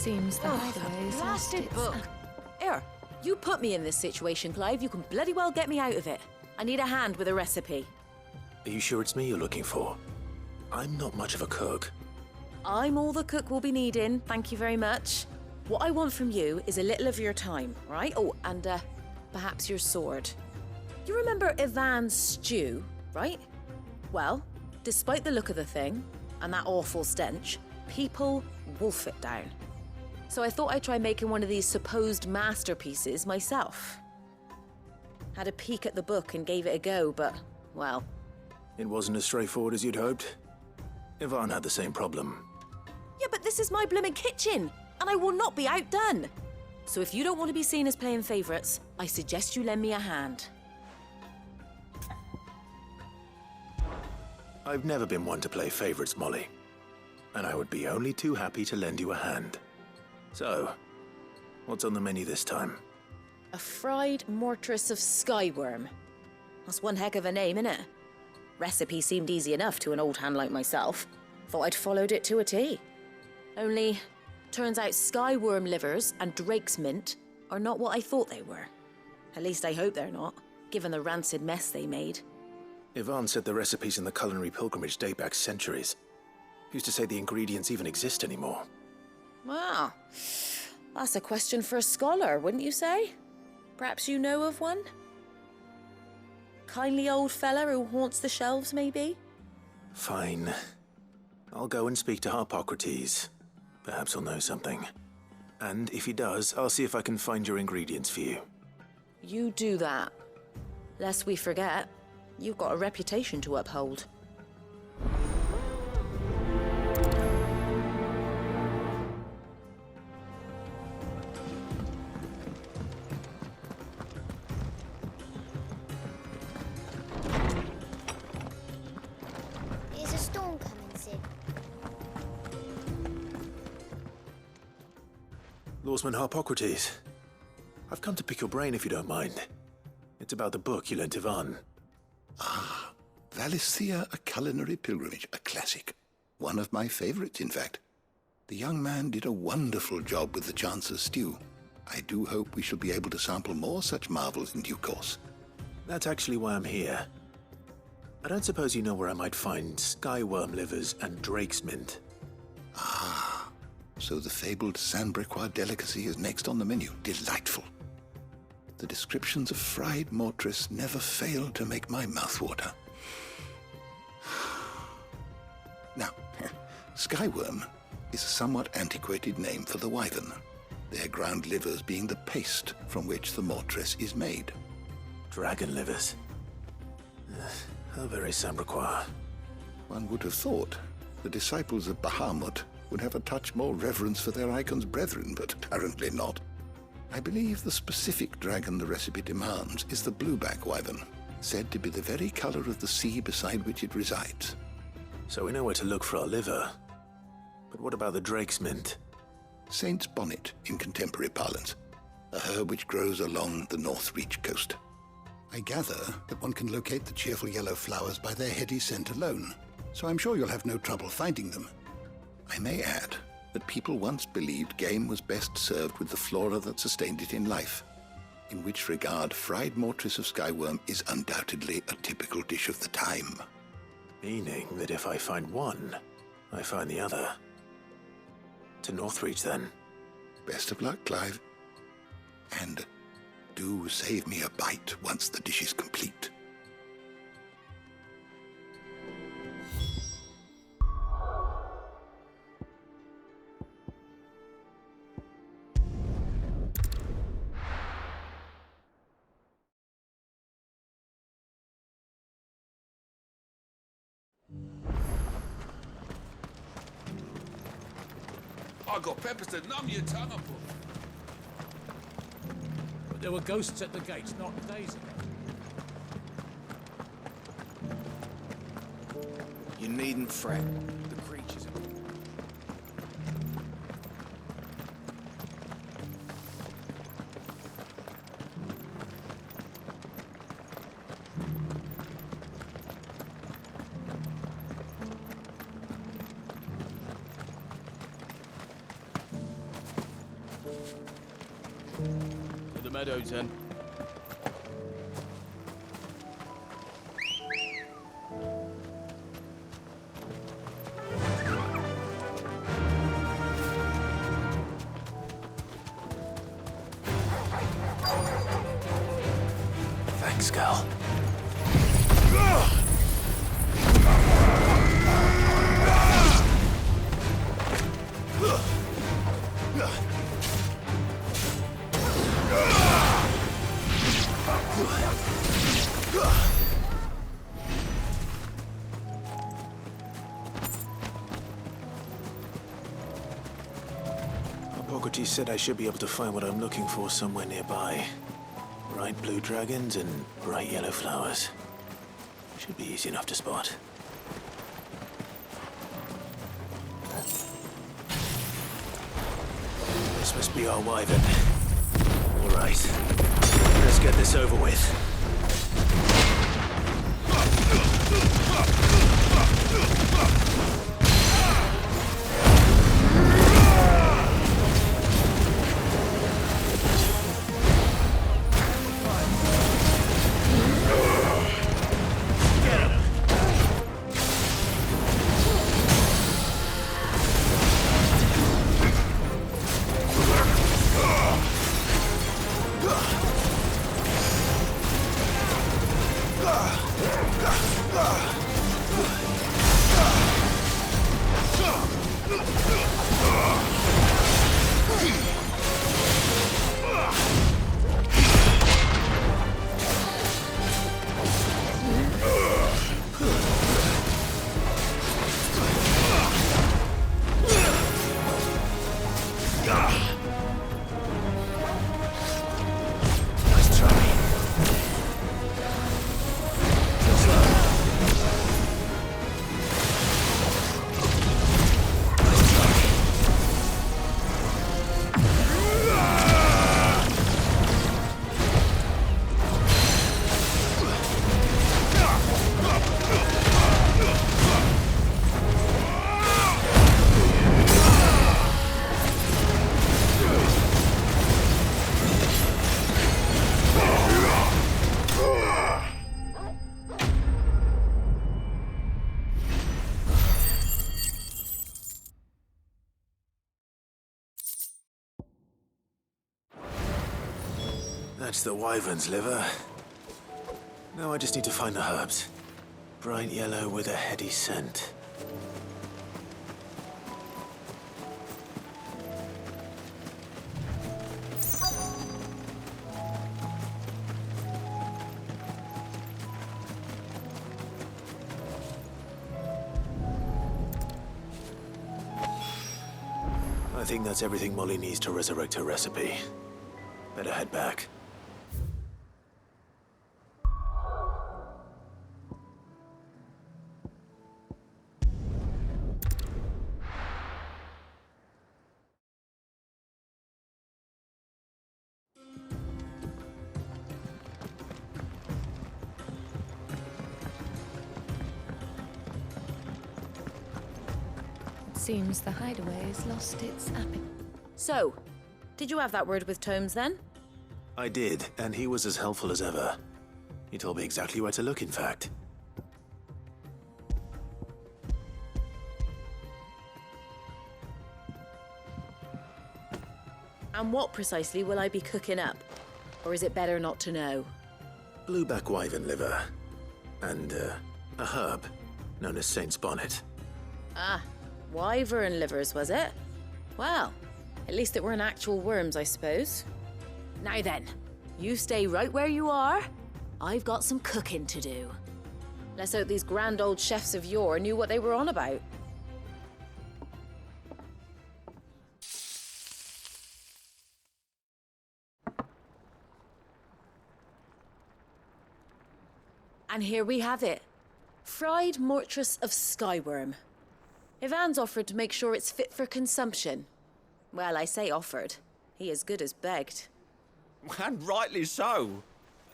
seems that Hideaway is blasted book. Here, you put me in this situation, Clive. You can bloody well get me out of it. I need a hand with a recipe. Are you sure it's me you're looking for? I'm not much of a cook. I'm all the cook will be needing, thank you very much. What I want from you is a little of your time, right? Oh, and perhaps your sword. You remember Ivan's stew, right? Well, despite the look of the thing, and that awful stench, people wolf it down. So I thought I'd try making one of these supposed masterpieces myself. Had a peek at the book and gave it a go, but, well... It wasn't as straightforward as you'd hoped. Ivan had the same problem. Yeah, but this is my blooming kitchen, and I will not be outdone. So if you don't want to be seen as playing favourites, I suggest you lend me a hand. I've never been one to play favourites, Molly. And I would be only too happy to lend you a hand. So, what's on the menu this time? A fried mortress of skyworm. That's one heck of a name, innit? Recipe seemed easy enough to an old hand like myself. Thought I'd followed it to a T. Only, turns out skyworm livers and drakesmint are not what I thought they were. At least I hope they're not, given the rancid mess they made. Ivan said the recipes in the culinary pilgrimage date back centuries. Who's to say the ingredients even exist anymore? Wow. That's a question for a scholar, wouldn't you say? Perhaps you know of one? Kindly old fella who haunts the shelves, maybe? Fine. I'll go and speak to Harpocrates. Perhaps he'll know something. And if he does, I'll see if I can find your ingredients for you. You do that. Lest we forget, you've got a reputation to uphold. Is a storm coming, Sid? Lawsman Harpocrates. I've come to pick your brain if you don't mind. It's about the book you lent Ivan. Ah, Valisthea, a culinary pilgrimage, a classic. One of my favorites, in fact. The young man did a wonderful job with the Chance's stew. I do hope we shall be able to sample more such marvels in due course. That's actually why I'm here. I don't suppose you know where I might find skyworm livers and drakesmint. Ah, so the fabled Sandbrequois delicacy is next on the menu. Delightful. The descriptions of fried mortress never fail to make my mouth water. Now, skyworm is a somewhat antiquated name for the wyvern, their ground livers being the paste from which the mortress is made. Dragon livers. How very Sandbrequois. One would have thought the disciples of Bahamut would have a touch more reverence for their Eikons brethren, but apparently not. I believe the specific dragon the recipe demands is the blueback wyvern, said to be the very color of the sea beside which it resides. So we know where to look for our liver. But what about the drakesmint? Saint's bonnet in contemporary parlance, a herb which grows along the North Reach coast. I gather that one can locate the cheerful yellow flowers by their heady scent alone, so I'm sure you'll have no trouble finding them. I may add that people once believed game was best served with the flora that sustained it in life, in which regard fried mortress of skyworm is undoubtedly a typical dish of the time. Meaning that if I find one, I find the other. To Northreach, then. Best of luck, Clive. And do save me a bite once the dish is complete. I got peppers to numb your tongue up. But there were ghosts at the gates not days ago. You needn't fret. The creatures are... meadows then. Thanks, Gal. Hippocrates said I should be able to find what I'm looking for somewhere nearby. Bright blue dragons and bright yellow flowers. Should be easy enough to spot. This must be our wyvern. All right. Let's get this over with. That's the wyvern's liver. Now I just need to find the herbs. Bright yellow with a heady scent. I think that's everything Molly needs to resurrect her recipe. Better head back. Seems the Hideaway has lost its appetite. So, did you have that word with Tomes then? I did, and he was as helpful as ever. He told me exactly where to look, in fact. And what precisely will I be cooking up? Or is it better not to know? Blueback wyvern liver. And, a herb known as Saint's Bonnet. Ah, wyvern livers, was it? Well, at least it weren't actual worms, I suppose. Now then, you stay right where you are. I've got some cooking to do. Let's hope these grand old chefs of yore knew what they were on about. And here we have it. Fried mortress of skyworm. Ivan's offered to make sure it's fit for consumption. Well, I say offered. He as good as begged. And rightly so.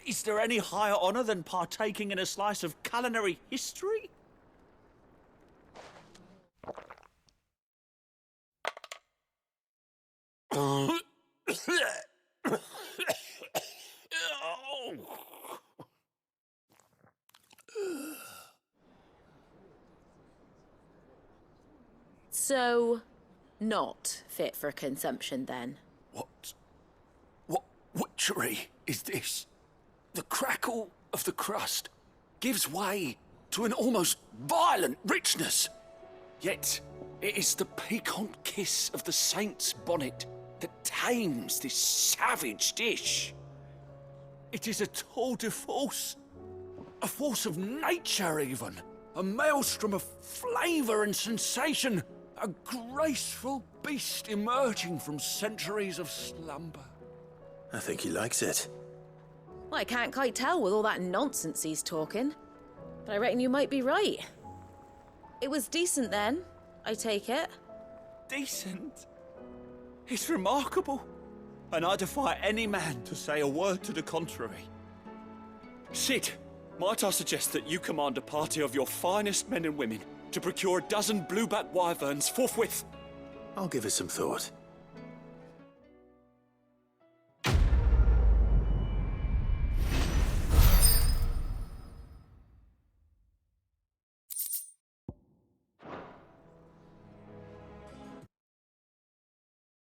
Is there any higher honour than partaking in a slice of culinary history? So, not fit for consumption then? What witchery is this? The crackle of the crust gives way to an almost violent richness. Yet, it is the piquant kiss of the saint's bonnet that tames this savage dish. It is a tour de force, a force of nature even, a maelstrom of flavour and sensation, a graceful beast emerging from centuries of slumber. I think he likes it. Well, I can't quite tell with all that nonsense he's talking. But I reckon you might be right. It was decent then, I take it. Decent? It's remarkable. And I defy any man to say a word to the contrary. Sid, might I suggest that you command a party of your finest men and women to procure a dozen blueback wyverns forthwith? I'll give it some thought.